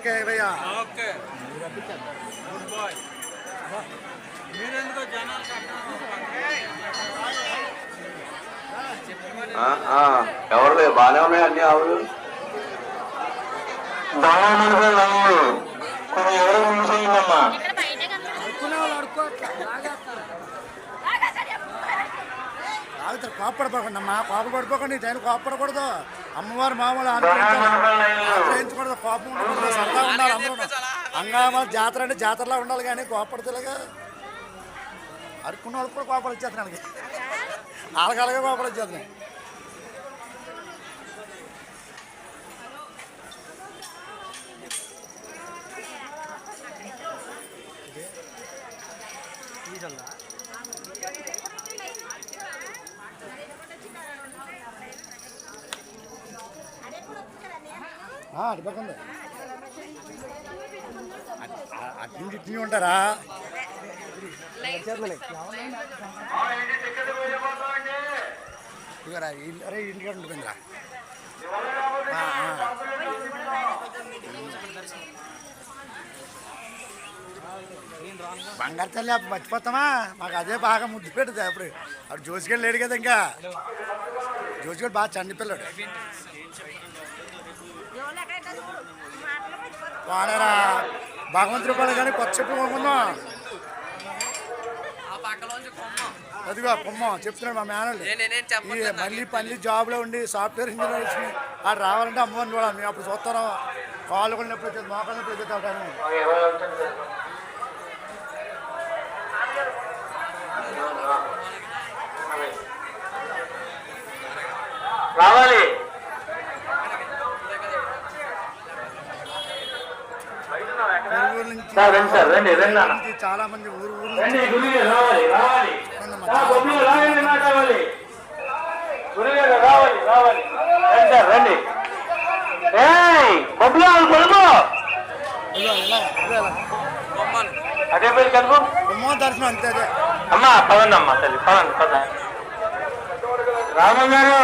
okay భయ్యా okay good bye మీరెందుకో జనాలు ఎవరు బాగానే ఉన్నాయి అన్ని ఆవులు కోపడిపోకండి అమ్మా కోపలు పడిపోకండి టైం కోపడకూడదు అమ్మవారు మామూలు ఆశ్రయించకూడదు కోపం ఉండకూడదు సరదా ఉండాలి అందరూ హంగామా జాతర అంటే జాతరలా ఉండాలి కానీ కోపడతలేగా అరుక్కున్న వాళ్ళకి కూడా కోపాలు వచ్చేస్తున్నాను వాళ్ళకి కోపాలు వచ్చేస్తున్నాయి అడిపోకండి అట్ని ఇట్ని ఉంటారా అరే ఇంటికాడ ఉండిపోయిందిరా బంగారు తల్లి అప్పుడు మర్చిపోతామా మాకు అదే బాగా ముద్దు పెడుతుంది అప్పుడు అప్పుడు జోసిగడు లేడు కదా ఇంకా జోసిగడు బాగా చండి పిల్లాడు వాడరా భగవంతుడు పడ కానీ కొత్త చెప్పు కొనుక్కుందాం అదిగో కొమ్మ చెప్తున్నాడు మా మేనల్ని మళ్ళీ జాబ్లో ఉండి సాఫ్ట్వేర్ ఇంజనీర్ వచ్చి ఆడు రావాలంటే అమ్మవారిని చూడాలి మేము అప్పుడు చూస్తాను కాళ్ళు కూడా నొప్పి వచ్చేది మోకాలు నొప్పి వచ్చేది రావాలి చాలా మంది ఊరు అదే పేరు కలుపు దర్శనం అంతే అదే అమ్మా పదండి అమ్మా తల్లి పదండి పదండి రామ గారు